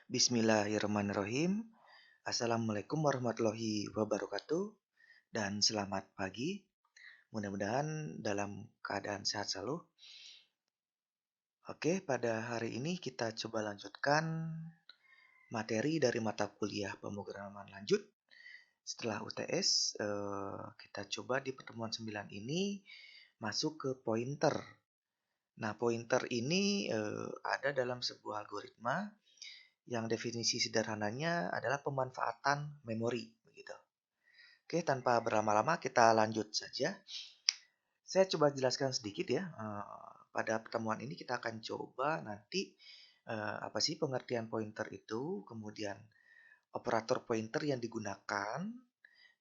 Bismillahirrahmanirrahim. Assalamualaikum warahmatullahi wabarakatuh. Dan selamat pagi. Mudah-mudahan dalam keadaan sehat selalu. Oke, pada hari ini kita coba lanjutkan materi dari mata kuliah pemrograman lanjut. Setelah UTS, kita coba di pertemuan 9 ini masuk ke pointer. Nah, pointer ini ada dalam sebuah algoritma yang definisi sederhananya adalah pemanfaatan memori. Begitu. Oke, tanpa berlama-lama kita lanjut saja. Saya coba jelaskan sedikit ya. Pada pertemuan ini kita akan coba nanti apa sih pengertian pointer itu, kemudian operator pointer yang digunakan,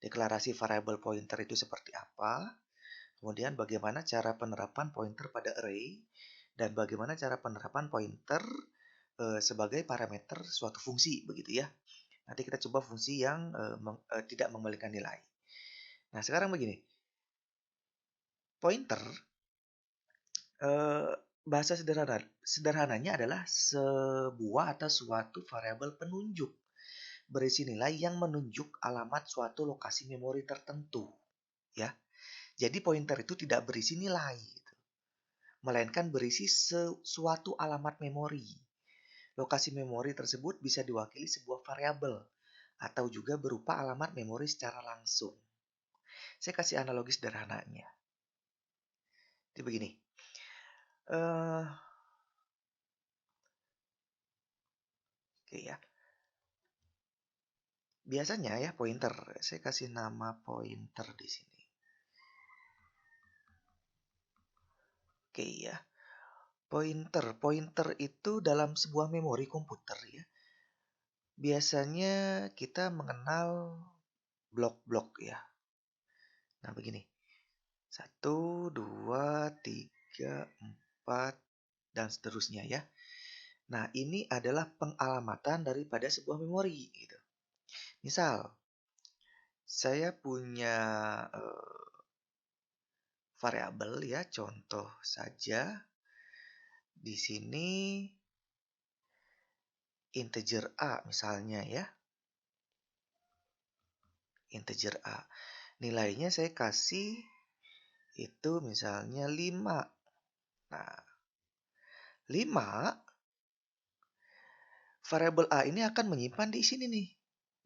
deklarasi variabel pointer itu seperti apa, kemudian bagaimana cara penerapan pointer pada array, dan bagaimana cara penerapan pointer sebagai parameter suatu fungsi, begitu ya. Nanti kita coba fungsi yang tidak mengembalikan nilai. Nah, sekarang begini. Pointer, bahasa sederhananya adalah sebuah atau suatu variabel penunjuk berisi nilai yang menunjuk alamat suatu lokasi memori tertentu. Ya, jadi pointer itu tidak berisi nilai, melainkan berisi suatu alamat memori. Lokasi memori tersebut bisa diwakili sebuah variabel atau juga berupa alamat memori secara langsung. Saya kasih analogi sederhananya. Jadi begini. Oke ya. Biasanya ya pointer, saya kasih nama pointer di sini. Oke ya. Pointer itu dalam sebuah memori komputer ya. Biasanya kita mengenal blok-blok ya. Nah, begini. 1, 2, 3, 4, dan seterusnya ya. Nah, ini adalah pengalamatan daripada sebuah memori gitu. Misal, saya punya variabel ya, contoh saja di sini integer A misalnya ya. Integer A. Nilainya saya kasih itu misalnya 5. Nah, 5 variabel A ini akan menyimpan di sini nih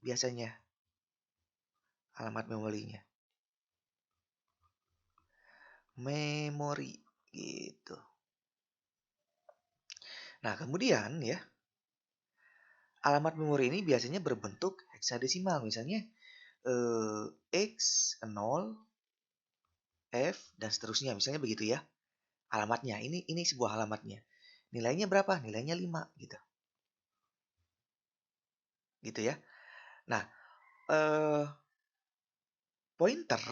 biasanya alamat memorinya. Memori gitu. Nah, kemudian ya, alamat memori ini biasanya berbentuk heksadesimal, misalnya X, 0, F, dan seterusnya, misalnya begitu ya. Alamatnya, ini sebuah alamatnya. Nilainya berapa? Nilainya 5 gitu. Gitu ya. Nah, pointer,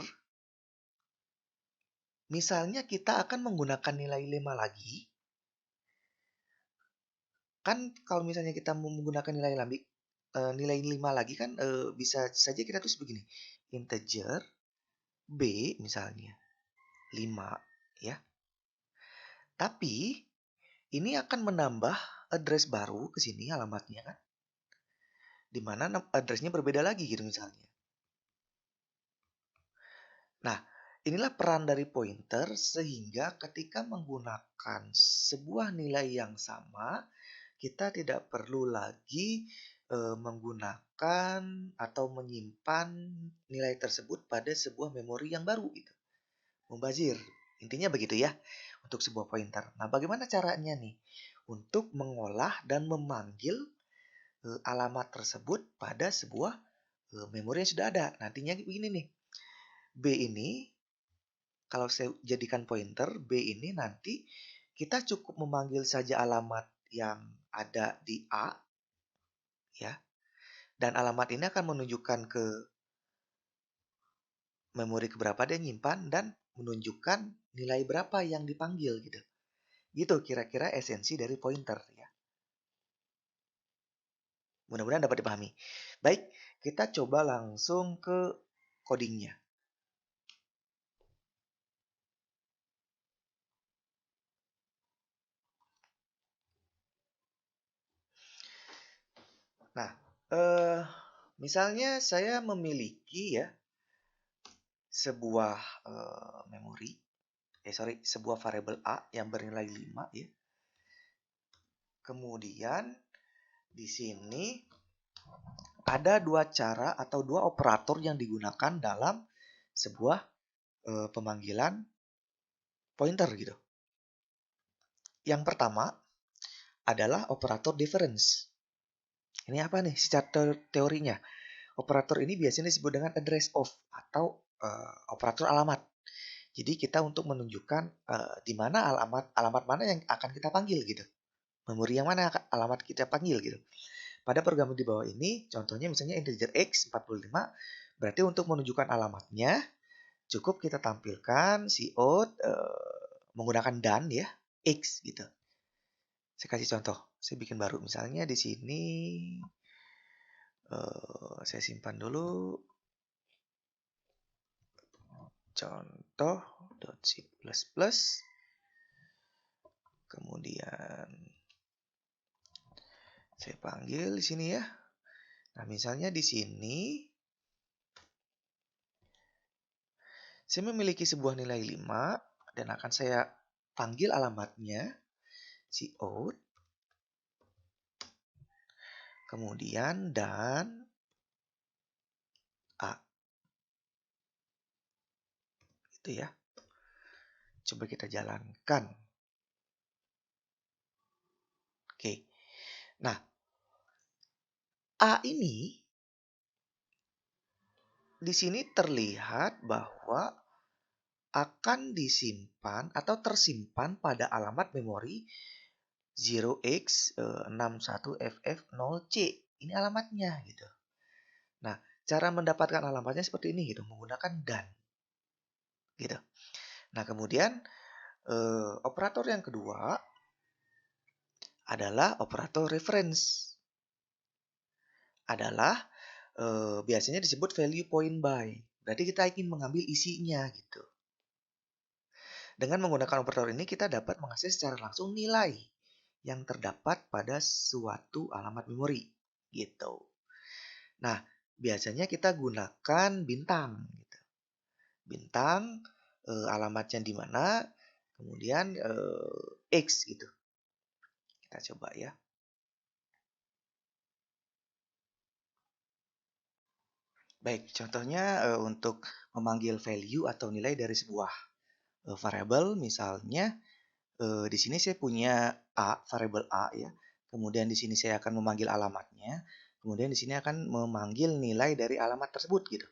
misalnya kita akan menggunakan nilai 5 lagi. Kan kalau misalnya kita mau menggunakan nilai 5 lagi kan bisa saja kita tulis begini. Integer B misalnya 5 ya. Tapi ini akan menambah address baru ke sini alamatnya kan. Di mana addressnya berbeda lagi gitu misalnya. Nah, inilah peran dari pointer sehingga ketika menggunakan sebuah nilai yang sama, kita tidak perlu lagi menggunakan atau menyimpan nilai tersebut pada sebuah memori yang baru gitu. Membazir. Intinya begitu ya untuk sebuah pointer. Nah, bagaimana caranya nih untuk mengolah dan memanggil alamat tersebut pada sebuah memori yang sudah ada. Nantinya begini nih. B ini kalau saya jadikan pointer, B ini nanti kita cukup memanggil saja alamat yang ada di A ya. Dan alamat ini akan menunjukkan ke memori keberapa dia nyimpan dan menunjukkan nilai berapa yang dipanggil gitu. Gitu kira-kira esensi dari pointer ya. Mudah-mudahan dapat dipahami. Baik, kita coba langsung ke codingnya. Eh, Misalnya saya memiliki ya sebuah memori, sebuah variabel A yang bernilai 5 ya. Kemudian di sini ada dua cara atau dua operator yang digunakan dalam sebuah pemanggilan pointer gitu. Yang pertama adalah operator difference. Ini apa nih secara teorinya? Operator ini biasanya disebut dengan address of atau operator alamat. Jadi kita untuk menunjukkan di mana alamat mana yang akan kita panggil gitu. Memori yang mana alamat kita panggil gitu. Pada program di bawah ini, contohnya misalnya integer x 45, berarti untuk menunjukkan alamatnya, cukup kita tampilkan cout menggunakan dan ya, x gitu. Saya kasih contoh, saya bikin baru. Misalnya di sini, saya simpan dulu. Contoh.c++. Kemudian saya panggil di sini ya. Nah, misalnya di sini saya memiliki sebuah nilai 5 dan akan saya panggil alamatnya cout. Kemudian dan A. Itu ya. Coba kita jalankan. Oke. Nah, A ini di sini terlihat bahwa akan disimpan atau tersimpan pada alamat memori 0x61ff0c. Ini alamatnya gitu. Nah, cara mendapatkan alamatnya seperti ini gitu, menggunakan dan. Gitu. Nah, kemudian operator yang kedua adalah operator reference. Adalah biasanya disebut value point by. Berarti kita ingin mengambil isinya gitu. Dengan menggunakan operator ini kita dapat mengakses secara langsung nilai yang terdapat pada suatu alamat memori gitu. Nah, biasanya kita gunakan bintang gitu. Bintang alamatnya di mana, kemudian X gitu. Kita coba ya. Baik, contohnya untuk memanggil value atau nilai dari sebuah variabel, misalnya di sini saya punya A, variabel A ya. Kemudian di sini saya akan memanggil alamatnya. Kemudian di sini akan memanggil nilai dari alamat tersebut gitu.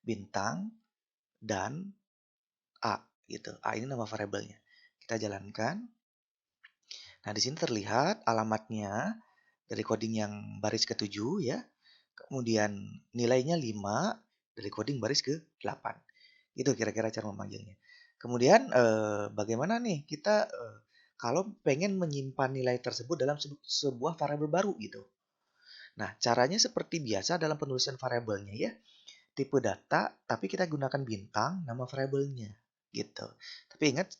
Bintang dan A gitu. A ini nama variabelnya. Kita jalankan. Nah, di sini terlihat alamatnya dari coding yang baris ke-7 ya. Kemudian nilainya 5 dari coding baris ke-8. Itu kira-kira cara memanggilnya. Kemudian bagaimana nih kita kalau pengen menyimpan nilai tersebut dalam sebuah variabel baru gitu. Nah, caranya seperti biasa dalam penulisan variabelnya ya. Tipe data, tapi kita gunakan bintang nama variabelnya gitu. Tapi ingat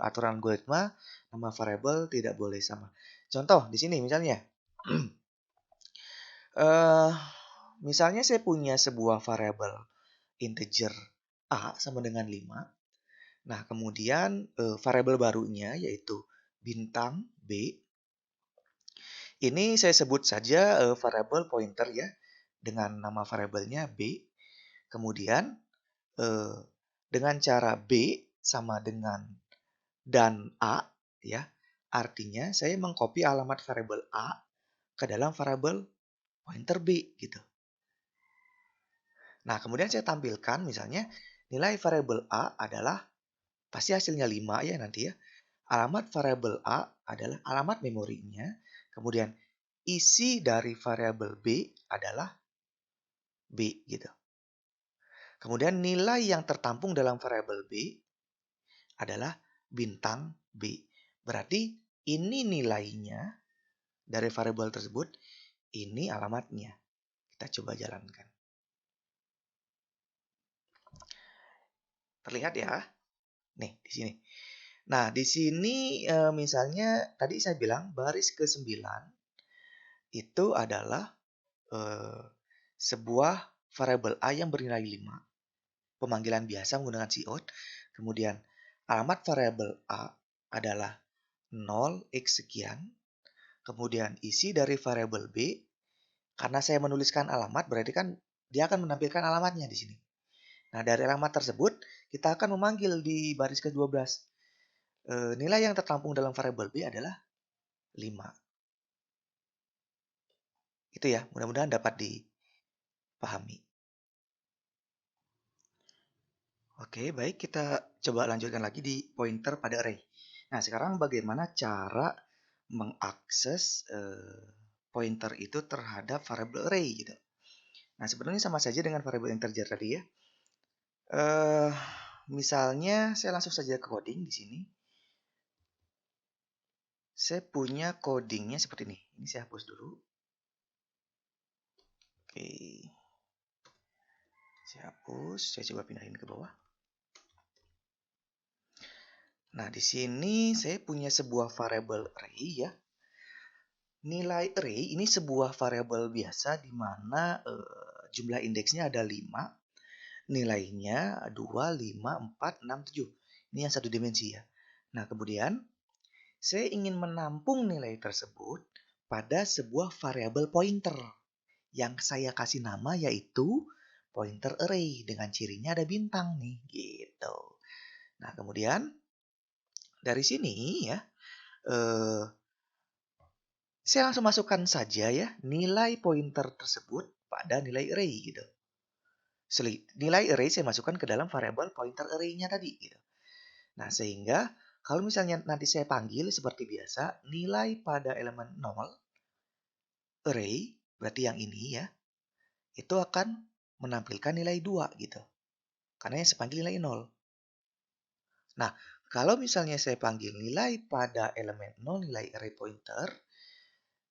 aturan algoritma nama variabel tidak boleh sama. Contoh di sini misalnya, misalnya saya punya sebuah variabel integer a sama dengan 5. Nah, kemudian variabel barunya yaitu bintang b. Ini saya sebut saja variabel pointer ya dengan nama variabelnya b. Kemudian dengan cara b sama dengan dan a ya. Artinya saya mengcopy alamat variabel a ke dalam variabel pointer b gitu. Nah, kemudian saya tampilkan misalnya nilai variabel a adalah pasti hasilnya 5 ya nanti ya. Alamat variabel a adalah alamat memorinya. Kemudian isi dari variabel b adalah b gitu. Kemudian nilai yang tertampung dalam variabel b adalah bintang b. Berarti ini nilainya dari variabel tersebut, ini alamatnya. Kita coba jalankan. Terlihat ya? Nih, di sini. Nah, di sini misalnya tadi saya bilang baris ke-9 itu adalah eh, sebuah variabel A yang bernilai 5, pemanggilan biasa menggunakan cout. Kemudian alamat variabel A adalah 0x sekian. Kemudian isi dari variabel B, karena saya menuliskan alamat berarti kan dia akan menampilkan alamatnya di sini. Nah, dari alamat tersebut kita akan memanggil di baris ke-12. Nilai yang tertampung dalam variabel B adalah 5. Itu ya, mudah-mudahan dapat dipahami. Oke, baik, kita coba lanjutkan lagi di pointer pada array. Nah, sekarang bagaimana cara mengakses pointer itu terhadap variabel array gitu. Nah, sebenarnya sama saja dengan variabel integer tadi ya. Misalnya saya langsung saja ke coding di sini. Saya punya codingnya seperti ini. Ini saya hapus dulu. Oke. Saya hapus, saya coba pindahin ke bawah. Nah, di sini saya punya sebuah variabel array ya. Nilai array ini sebuah variabel biasa di mana jumlah indeksnya ada 5, nilainya 2, 5, 4, 6, 7. Ini yang satu dimensi ya. Nah, kemudian saya ingin menampung nilai tersebut pada sebuah variabel pointer yang saya kasih nama yaitu pointer array dengan cirinya ada bintang nih gitu. Nah, kemudian dari sini ya saya langsung masukkan saja ya nilai pointer tersebut pada nilai array gitu. Nilai array saya masukkan ke dalam variabel pointer array-nya tadi gitu. Nah, sehingga kalau misalnya nanti saya panggil seperti biasa, nilai pada elemen 0 array, berarti yang ini ya, itu akan menampilkan nilai 2 gitu. Karena yang saya panggil nilai 0. Nah, kalau misalnya saya panggil nilai pada elemen 0, nilai array pointer,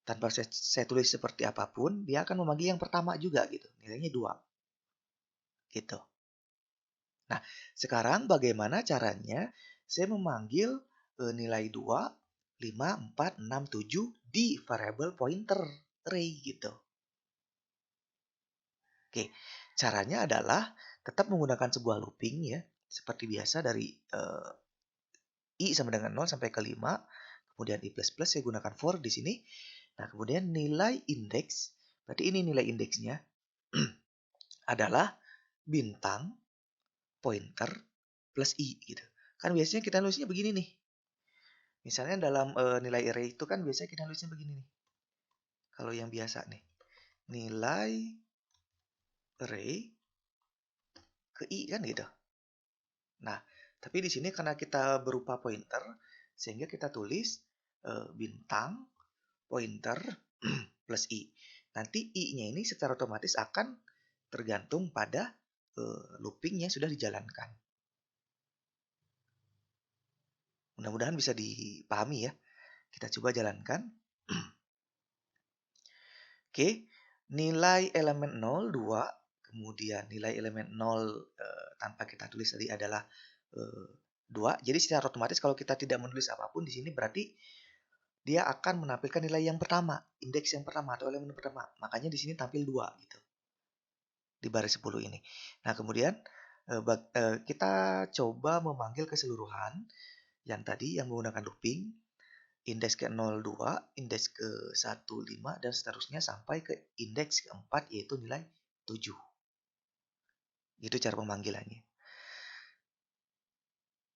tanpa saya tulis seperti apapun, dia akan memanggil yang pertama juga gitu. Nilainya 2. Gitu. Nah, sekarang bagaimana caranya saya memanggil nilai 2, 5, 4, 6, 7 di variabel pointer array gitu. Oke, caranya adalah tetap menggunakan sebuah looping ya. Seperti biasa dari I sama dengan 0 sampai ke 5. Kemudian I++ saya gunakan for di sini. Nah, kemudian nilai indeks, berarti ini nilai indeksnya adalah bintang pointer plus I gitu. Kan biasanya kita nulisnya begini nih. Misalnya dalam nilai array itu kan biasanya kita nulisnya begini nih. Kalau yang biasa nih. Nilai array ke I kan gitu. Nah, tapi di sini karena kita berupa pointer sehingga kita tulis bintang pointer plus I. Nanti I-nya ini secara otomatis akan tergantung pada looping yang sudah dijalankan. Mudah-mudahan bisa dipahami ya. Kita coba jalankan. Oke, nilai elemen 0, 2. Kemudian nilai elemen 0 tanpa kita tulis tadi adalah 2. Jadi secara otomatis kalau kita tidak menulis apapun di sini berarti dia akan menampilkan nilai yang pertama, indeks yang pertama atau elemen pertama. Makanya di sini tampil 2 gitu. Di baris 10 ini. Nah, kemudian kita coba memanggil keseluruhan yang tadi yang menggunakan looping, indeks ke-02, indeks ke-15, dan seterusnya sampai ke indeks ke-4 yaitu nilai 7. Itu cara pemanggilannya.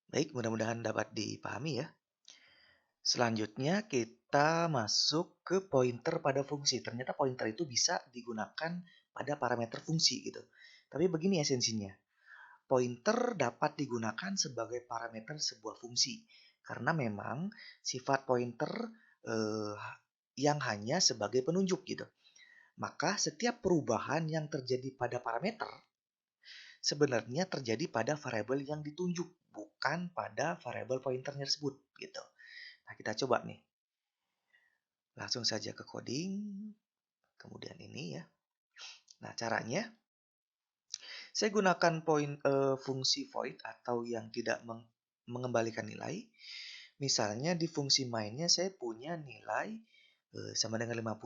Baik, mudah-mudahan dapat dipahami ya. Selanjutnya kita masuk ke pointer pada fungsi. Ternyata pointer itu bisa digunakan pada parameter fungsi gitu. Tapi begini esensinya. Pointer dapat digunakan sebagai parameter sebuah fungsi. Karena memang sifat pointer yang hanya sebagai penunjuk gitu. Maka setiap perubahan yang terjadi pada parameter sebenarnya terjadi pada variabel yang ditunjuk, bukan pada variabel pointernya tersebut gitu. Nah, kita coba nih. Langsung saja ke coding. Kemudian ini ya. Nah, caranya saya gunakan fungsi void atau yang tidak mengembalikan nilai. Misalnya di fungsi mainnya saya punya nilai sama dengan 50.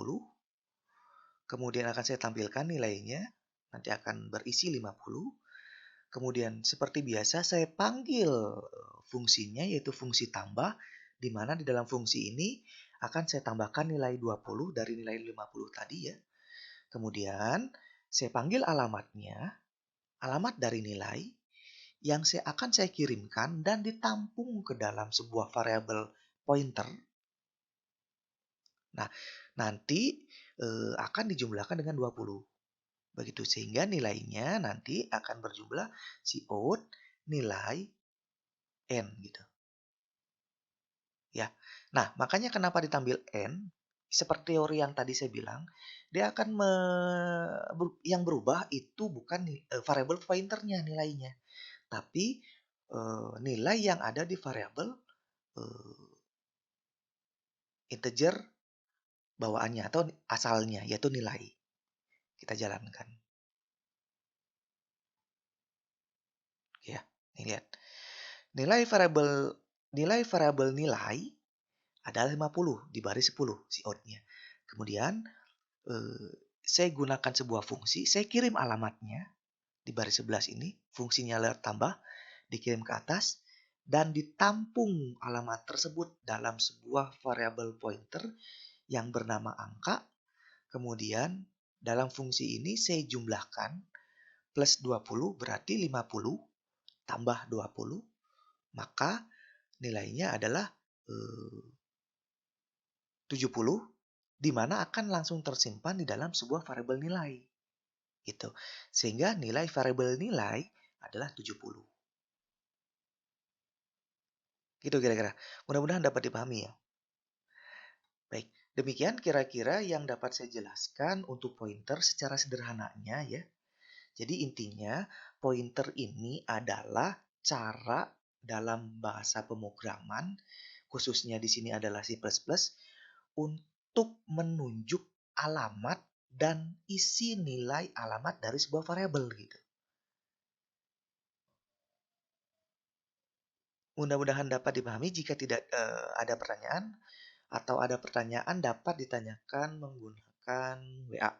Kemudian akan saya tampilkan nilainya, nanti akan berisi 50. Kemudian seperti biasa saya panggil fungsinya yaitu fungsi tambah, di mana di dalam fungsi ini akan saya tambahkan nilai 20 dari nilai 50 tadi ya. Kemudian saya panggil alamatnya, alamat dari nilai yang akan saya kirimkan dan ditampung ke dalam sebuah variabel pointer. Nah, nanti akan dijumlahkan dengan 20. Begitu sehingga nilainya nanti akan berjumlah Cout nilai N gitu. Ya. Nah, makanya kenapa ditambil N? Seperti teori yang tadi saya bilang, dia akan yang berubah itu bukan variabel pointernya nilainya, tapi nilai yang ada di variabel integer bawaannya atau asalnya yaitu nilai. Kita jalankan. Ya, nih lihat. Nilai variabel nilai adalah 50 di baris 10 Cout-nya. Kemudian saya gunakan sebuah fungsi, saya kirim alamatnya di baris 11 ini, fungsinya layar tambah, dikirim ke atas, dan ditampung alamat tersebut dalam sebuah variabel pointer yang bernama angka. Kemudian dalam fungsi ini saya jumlahkan plus 20 berarti 50 tambah 20, maka nilainya adalah 70, di mana akan langsung tersimpan di dalam sebuah variabel nilai. Gitu. Sehingga nilai variabel nilai adalah 70. Gitu kira-kira. Mudah-mudahan dapat dipahami ya. Baik, demikian kira-kira yang dapat saya jelaskan untuk pointer secara sederhananya ya. Jadi intinya pointer ini adalah cara dalam bahasa pemrograman, khususnya di sini adalah C++, untuk menunjuk alamat dan isi nilai alamat dari sebuah variabel gitu. Mudah-mudahan dapat dipahami. Jika tidak ada pertanyaan atau ada pertanyaan dapat ditanyakan menggunakan WA.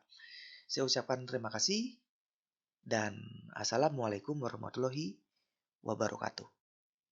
Saya ucapkan terima kasih dan assalamualaikum warahmatullahi wabarakatuh.